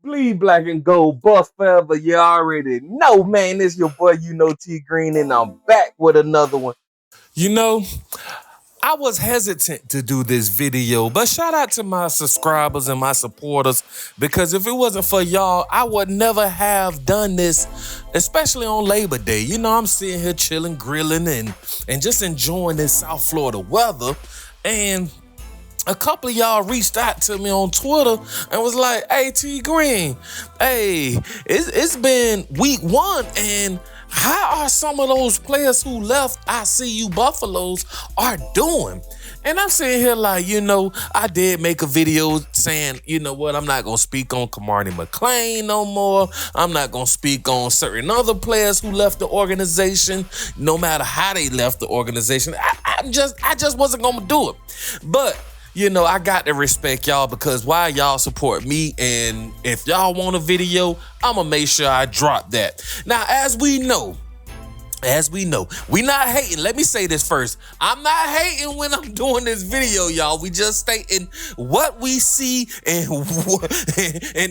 Bleed black and gold, buff forever. You already know, man. It's your boy, T Green, and I'm back with another one. You know, I was hesitant to do this video, but shout out to my subscribers and my supporters, because if it wasn't for y'all, I would never have done this, especially on Labor Day. I'm sitting here chilling, grilling, and just enjoying this South Florida weather. And a couple of y'all reached out to me on Twitter and was like, hey, T Green, hey, it's been week one, and how are some of those players who left ICU Buffaloes are doing? And I'm sitting here like, I did make a video saying, I'm not going to speak on Cormani McClain no more. I'm not going to speak on certain other players who left the organization, no matter how they left the organization. I just wasn't going to do it. But I got to respect y'all, because why y'all support me, and if y'all want a video, I'm gonna make sure I drop that. Now, as we know, we not hating. Let me say this first. I'm not hating when I'm doing this video, y'all. We just stating what we see and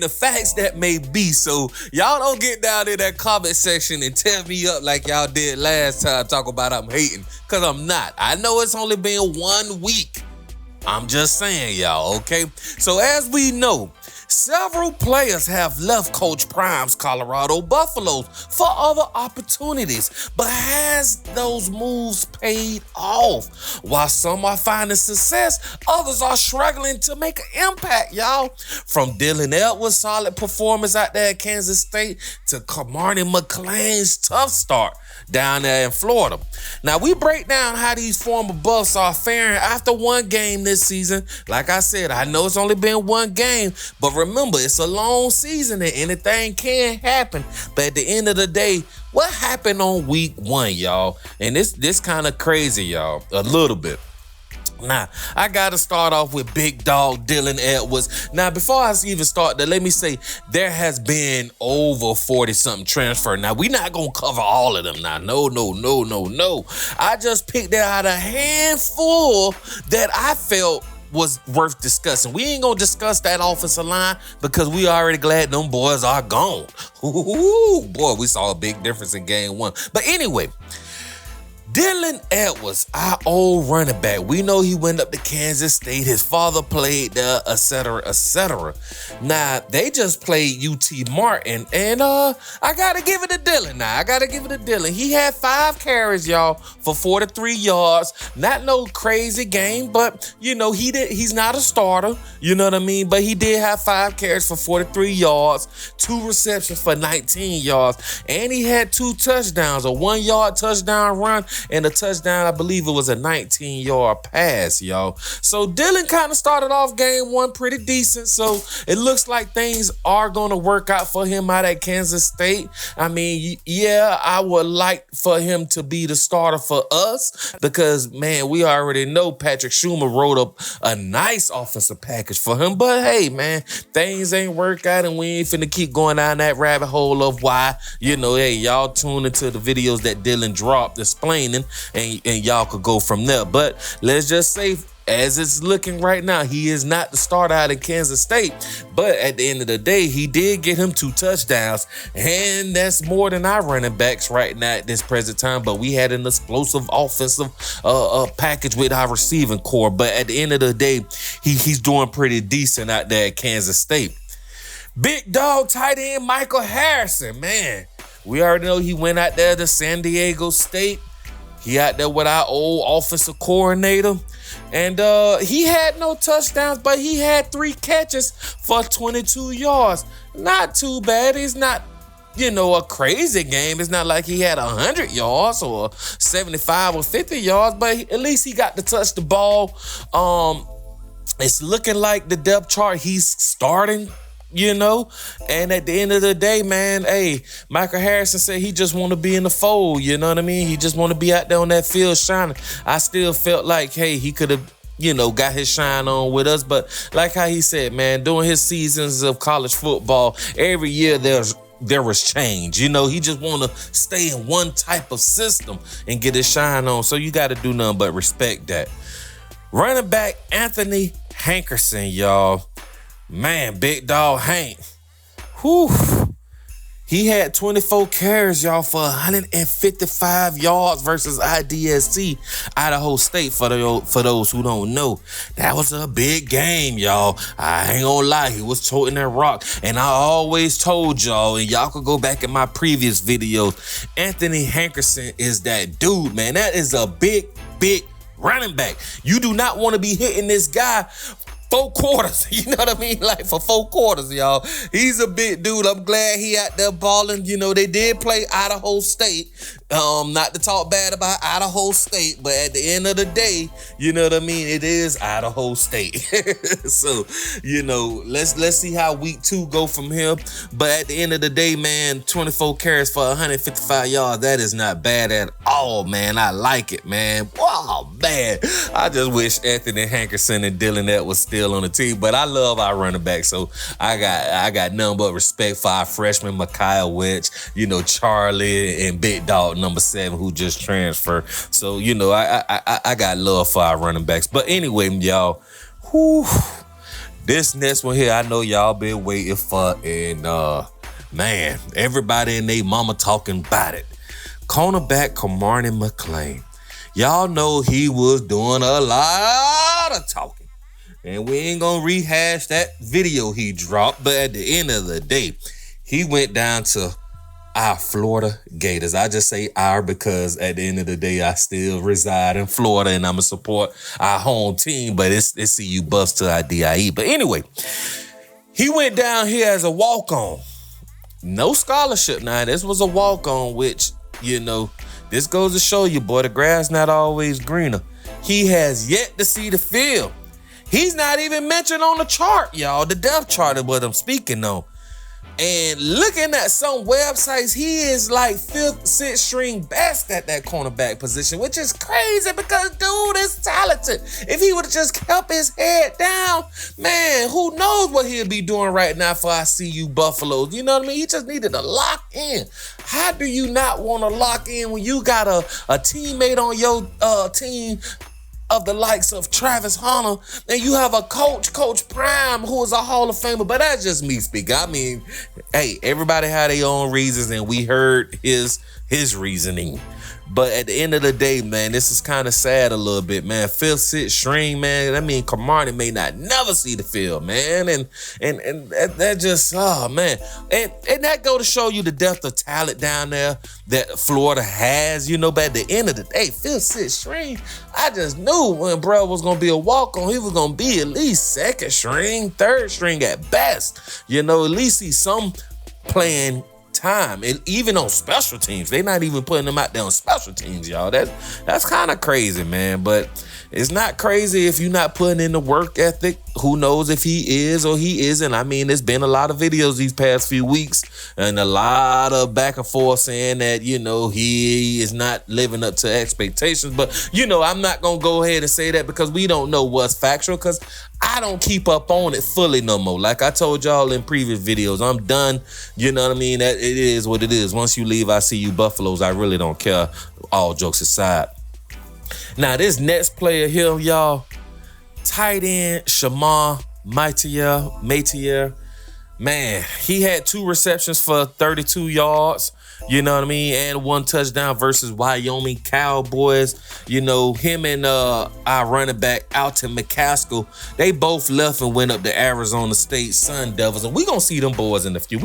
the facts that may be. So y'all don't get down in that comment section and tear me up like y'all did last time, talk about I'm hating, because I'm not. I know it's only been 1 week. I'm just saying, y'all, okay? So as we know, several players have left Coach Prime's Colorado Buffaloes for other opportunities, but has those moves paid off? While some are finding success, others are struggling to make an impact, y'all. From Dylan Edwards' solid performance out there at Kansas State to Cormani McClain's tough start down there in Florida. Now, we break down how these former Buffs are faring after one game this season. Like I said, I know it's only been one game, but remember, it's a long season and anything can happen. But at the end of the day, what happened on week one, y'all? And this kind of crazy, y'all, a little bit. Now, I got to start off with big dog Dylan Edwards. Now, before I even start that, let me say there has been over 40-something transfer. Now, we're not going to cover all of them now. No. I just picked out a handful that I felt was worth discussing. We ain't going to discuss that offensive line because we already glad them boys are gone. Ooh, boy, we saw a big difference in game one. But anyway, Dylan Edwards, our old running back. We know he went up to Kansas State. His father played there, etc., etc. Now, they just played UT Martin, and I got to give it to Dylan now. He had 5 carries, y'all, for 43 yards. Not no crazy game, but, he's not a starter. You know what I mean? But he did have 5 carries for 43 yards, 2 receptions for 19 yards, and he had 2 touchdowns, a 1-yard touchdown run and a touchdown. I believe it was a 19-yard pass, y'all. So Dylan kind of started off game one pretty decent. So it looks like things are going to work out for him out at Kansas State. I mean, yeah, I would like for him to be the starter for us because, man, we already know Patrick Schumer wrote up a nice offensive package for him. But, hey, man, things ain't work out, and we ain't finna keep going down that rabbit hole of why. Hey, y'all tune into the videos that Dylan dropped explaining, and y'all could go from there. But let's just say, as it's looking right now, he is not the starter out of Kansas State. But at the end of the day, he did get him 2 touchdowns, and that's more than our running backs right now at this present time. But we had an explosive offensive package with our receiving core. But at the end of the day, he's doing pretty decent out there at Kansas State. Big dog tight end Michael Hankerson, man. We already know he went out there to San Diego State. He out there with our old offensive coordinator. And he had no touchdowns, but he had 3 catches for 22 yards. Not too bad. It's not, a crazy game. It's not like he had 100 yards or 75 or 50 yards, but at least he got to touch the ball. It's looking like the depth chart, he's starting, and at the end of the day, man, hey, Michael Hankerson said he just want to be in the fold, you know what I mean? He just want to be out there on that field shining. I still felt like, hey, he could have, got his shine on with us, but like how he said, man, during his seasons of college football, every year there was change. He just want to stay in one type of system and get his shine on, so you got to do nothing but respect that. Running back Anthony Hankerson, y'all. Man, big dog Hank. Whew. He had 24 carries, y'all, for 155 yards versus IDSC, Idaho State, for those who don't know. That was a big game, y'all. I ain't gonna lie, he was toting that rock. And I always told y'all, and y'all could go back in my previous videos, Anthony Hankerson is that dude, man. That is a big running back. You do not want to be hitting this guy 4 quarters, you know what I mean? Like for 4 quarters, y'all. He's a big dude. I'm glad he out there balling. You know, they did play Idaho State. Not to talk bad about Idaho State, but at the end of the day, you know what I mean? It is Idaho State. So, you know, let's see how week 2 go from here. But at the end of the day, man, 24 carries for 155 yards, that is not bad at all, man. I like it, man. Wow, man. I just wish Anthony Hankerson and Dylan Edwards was still on the team, but I love our running back, so I got nothing but respect for our freshman Micaiah Welch, you know, Charlie and Big Dog number 7 who just transferred. So, you know, I got love for our running backs. But anyway, y'all, this next one here, I know y'all been waiting for, and man, everybody and they mama talking about it. Cornerback Cormani McClain. Y'all know he was doing a lot of talking. And we ain't gonna rehash that video he dropped, but at the end of the day, he went down to our Florida Gators. I just say our because at the end of the day, I still reside in Florida and I'ma support our home team, but it's CUBuffs to our DIE. But anyway, he went down here as a walk-on. No scholarship now. This was a walk-on, which, you know, this goes to show you, boy, the grass not always greener. He has yet to see the field. He's not even mentioned on the chart, y'all. The depth chart is what I'm speaking on. And looking at some websites, he is like 5th, 6th string best at that cornerback position, which is crazy because dude is talented. If he would have just kept his head down, man, who knows what he'll be doing right now for our CU Buffaloes. You know what I mean? He just needed to lock in. How do you not want to lock in when you got a teammate on your team of the likes of Travis Hunter, and you have a Coach Prime, who is a Hall of Famer? But that's just me speaking. I mean, hey, everybody had their own reasons, and we heard his reasoning. But at the end of the day, man, this is kind of sad a little bit, man. 5th, 6th string, man. I mean, Kamari may not never see the field, man. And that just, oh, man. And that go to show you the depth of talent down there that Florida has, you know. But at the end of the day, 5th, 6th string, I just knew when bro was going to be a walk-on, he was going to be at least 2nd string, 3rd string at best. You know, at least he's some playing time. And even on special teams, they're not even putting him out there on special teams, y'all. That's kind of crazy, man. But it's not crazy if you're not putting in the work ethic. Who knows if he is or he isn't? I mean, there's been a lot of videos these past few weeks and a lot of back and forth saying that, you know, he is not living up to expectations. But, you know, I'm not going to go ahead and say that because we don't know what's factual, because I don't keep up on it fully no more. Like I told y'all in previous videos, I'm done. You know what I mean? That it is what it is. Once you leave, I see you Buffaloes. I really don't care, all jokes aside. Now, this next player here, y'all, tight end Shaman Mateel. Man, he had 2 receptions for 32 yards. You know what I mean? And 1 touchdown versus Wyoming Cowboys. You know, him and our running back, Alton McCaskill, they both left and went up to Arizona State Sun Devils. And we gonna see them boys in the few.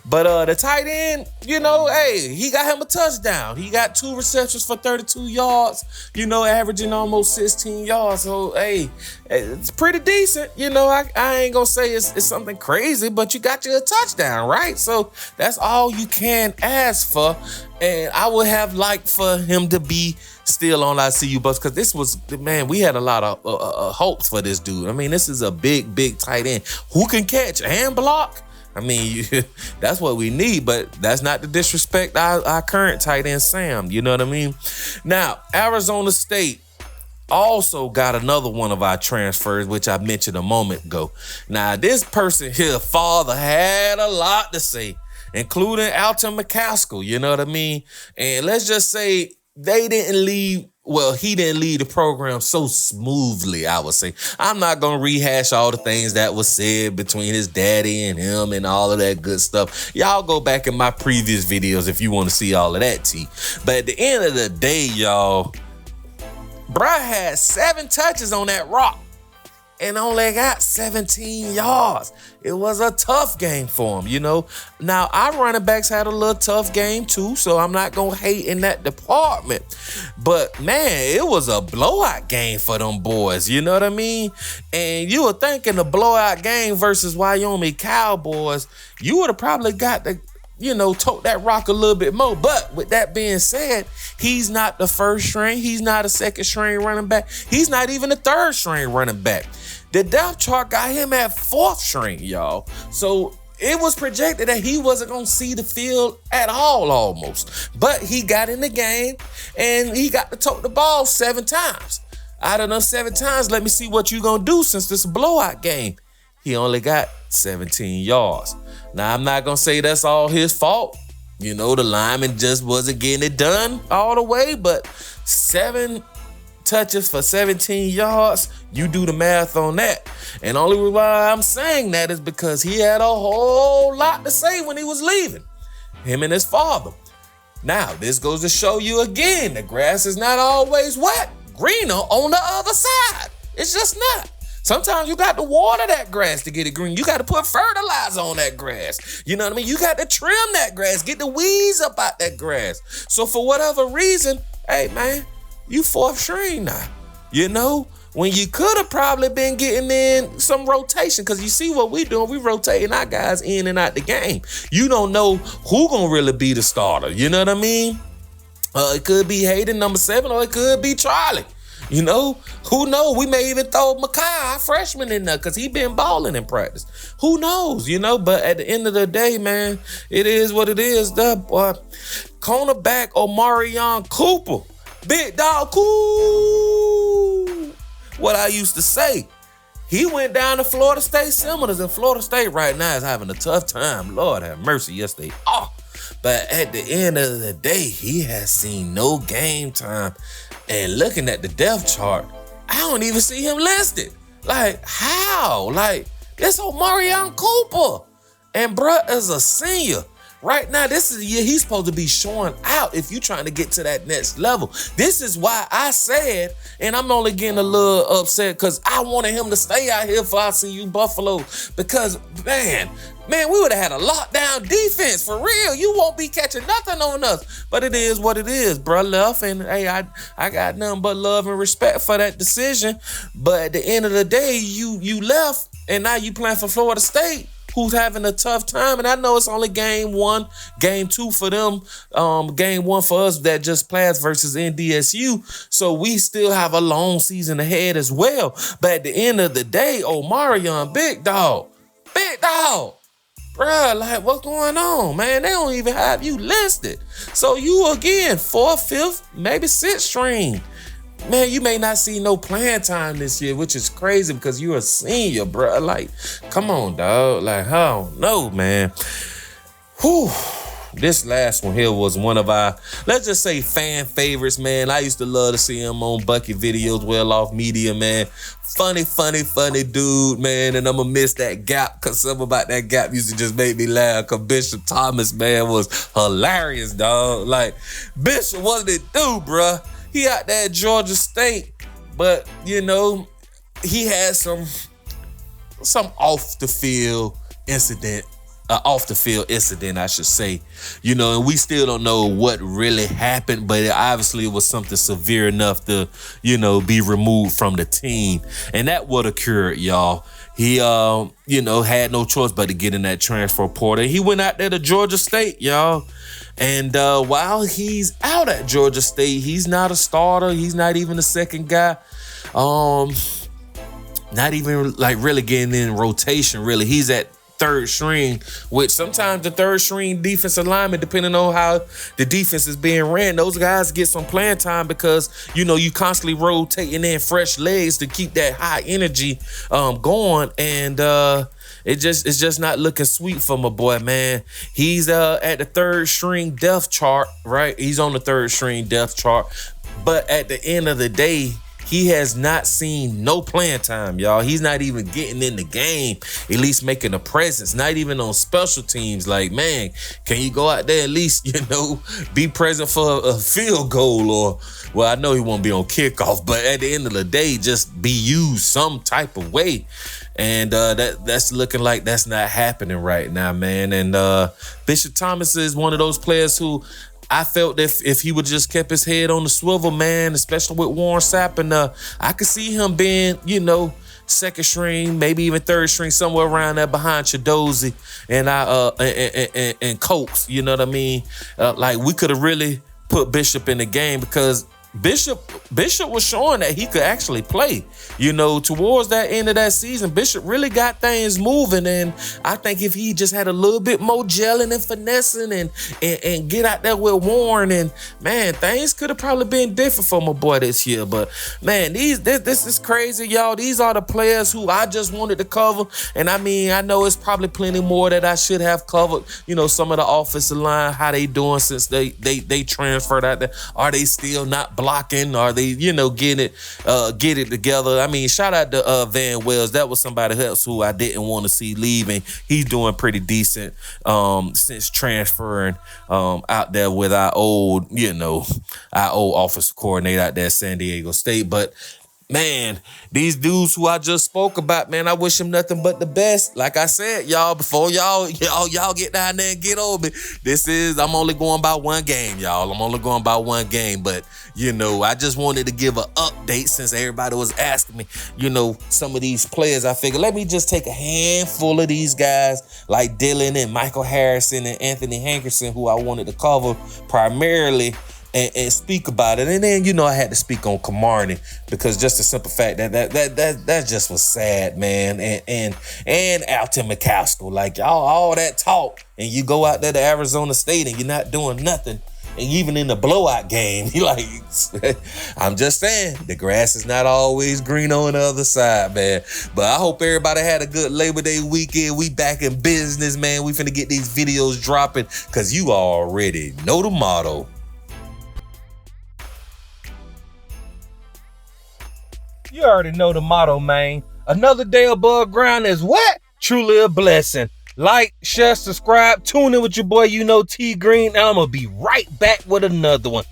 But the tight end, you know, hey, he got him a touchdown. He got 2 receptions for 32 yards, you know, averaging almost 16 yards. So, hey, it's pretty decent. You know, I ain't gonna say it's something crazy, but you got you a touchdown, right? So that's all you can ask for. And I would have liked for him to be still on CUBuffs, because this was, man, we had a lot of hopes for this dude. I mean, this is a big tight end who can catch and block. I mean, that's what we need, but that's not to disrespect our current tight end, Sam. You know what I mean? Now, Arizona State also got another one of our transfers, which I mentioned a moment ago. Now, this person here, father, had a lot to say, including Alton McCaskill, you know what I mean? And let's just say they didn't leave. Well, he didn't lead the program so smoothly, I would say. I'm not going to rehash all the things that was said between his daddy and him and all of that good stuff. Y'all go back in my previous videos if you want to see all of that tea. But at the end of the day, y'all, bruh had 7 touches on that rock and only got 17 yards. It was a tough game for him, you know. Now, our running backs had a little tough game too, so I'm not going to hate in that department. But, man, it was a blowout game for them boys, you know what I mean? And you were thinking the blowout game versus Wyoming Cowboys, you would have probably got the, you know, tote that rock a little bit more. But with that being said, he's not the first string. He's not a second string running back. He's not even a third string running back. The depth chart got him at 4th string, y'all. So it was projected that he wasn't going to see the field at all almost. But he got in the game and he got to tote the ball 7 times. Out of those 7 times, let me see what you going to do since this is a blowout game. He only got 17 yards. Now, I'm not going to say that's all his fault. You know, the lineman just wasn't getting it done all the way, but 7 touches for 17 yards, you do the math on that. And only why I'm saying that is because he had a whole lot to say when he was leaving, him and his father. Now, this goes to show you again, the grass is not always wet, greener on the other side. It's just not. Sometimes you got to water that grass to get it green. You got to put fertilizer on that grass. You know what I mean? You got to trim that grass, get the weeds up out that grass. So for whatever reason, hey, man, you 4th string now. You know, when you could have probably been getting in some rotation, because you see what we doing, we rotating our guys in and out the game. You don't know who gonna really be the starter. You know what I mean? It could be Hayden, number 7, or it could be Charlie. You know, who knows? We may even throw Makai, our freshman, in there because he been balling in practice. Who knows, you know? But at the end of the day, man, it is what it is. The cornerback Omarion Cooper, big dog, cool. What I used to say. He went down to Florida State Seminoles, and Florida State right now is having a tough time. Lord have mercy, yes they are. But at the end of the day, he has seen no game time. And looking at the depth chart, I don't even see him listed. Like, how? Like, this Omarion Cooper. And bruh is a senior. Right now, this is the year he's supposed to be showing out if you're trying to get to that next level. This is why I said, and I'm only getting a little upset because I wanted him to stay out here for CU Buffalo. Because, man, we would have had a lockdown defense for real. You won't be catching nothing on us. But it is what it is, bruh, left. And, hey, I got nothing but love and respect for that decision. But at the end of the day, you left, and now you playing for Florida State, who's having a tough time. And I know it's only game 1, game 2 for them, game 1 for us that just plays versus NDSU. So we still have a long season ahead as well. But at the end of the day, Omarion, big dog, bruh, like, what's going on, man? They don't even have you listed. So you, again, 4th, 5th, maybe 6th string. Man, you may not see no playing time this year, which is crazy because you're a senior, bro. Like, come on, dog. Like, I don't know, man. Whew. This last one here was one of our, let's just say, fan favorites, man. I used to love to see him on Bucky videos, Well Off Media, man. Funny dude, man. And I'm going to miss that gap because something about that gap used to just make me laugh because Bishop Thomas, man, was hilarious, dog. Like, Bishop, what did it do, bruh? He out there at Georgia State, but, you know, he had some off the field incident, I should say. You know, and we still don't know what really happened, but obviously it was something severe enough to, you know, be removed from the team. And that would have occurred, y'all. He, you know, had no choice but to get in that transfer portal. He went out there to Georgia State, y'all. And while he's out at Georgia State, he's not a starter. He's not even a second guy. Not even like really getting in rotation, really. He's at 3rd string, which sometimes the 3rd string defensive lineman, depending on how the defense is being ran, those guys get some playing time because, you know, you constantly rotating in fresh legs to keep that high energy going. And it's just not looking sweet for my boy, man. He's at the third string depth chart, right? He's on the third string depth chart. But at the end of the day, he has not seen no playing time, y'all. He's not even getting in the game, at least making a presence, not even on special teams. Like, man, can you go out there at least, be present for a field goal? Or, well, I know he won't be on kickoff, but at the end of the day, just be used some type of way. And that's looking like that's not happening right now, man. And Bishop Thomas is one of those players who I felt if he would just kept his head on the swivel, man, especially with Warren Sapp, and I could see him being, second string, maybe even third string, somewhere around there behind Chidozie and Cokes. You know what I mean? Like, we could have really put Bishop in the game, because Bishop was showing that he could actually play. Towards that end of that season, Bishop really got things moving, and I think if he just had a little bit more gelling and finessing and get out there with Warren, and man, things could have probably been different for my boy this year. But man, this is crazy, y'all. These are the players who I just wanted to cover, and I mean, I know it's probably plenty more that I should have covered. Some of the offensive line, how they doing since they transferred out there. Are they still not blocking? Are they, get it together? I mean, shout out to Van Wells. That was somebody else who I didn't want to see leaving. He's doing pretty decent since transferring out there with our old offensive coordinator out there at San Diego State. But man, these dudes who I just spoke about, man, I wish them nothing but the best. Like I said, y'all, before y'all get down there and get over it, I'm only going by one game, y'all. I'm only going by one game. But, I just wanted to give an update since everybody was asking me, some of these players. I figured, let me just take a handful of these guys like Dylan and Michael Harrison and Anthony Hankerson, who I wanted to cover primarily, and speak about it. And then, I had to speak on Kamari, because just the simple fact that just was sad, man. And Alton McCaskill, like, y'all, all that talk, and you go out there to Arizona State and you're not doing nothing. And even in the blowout game, you like, I'm just saying, the grass is not always green on the other side, man. But I hope everybody had a good Labor Day weekend. We back in business, man. We finna get these videos dropping, because you already know the motto. You already know the motto, man. Another day above ground is what? Truly a blessing. Like, share, subscribe, tune in with your boy, T Green, and I'm going to be right back with another one.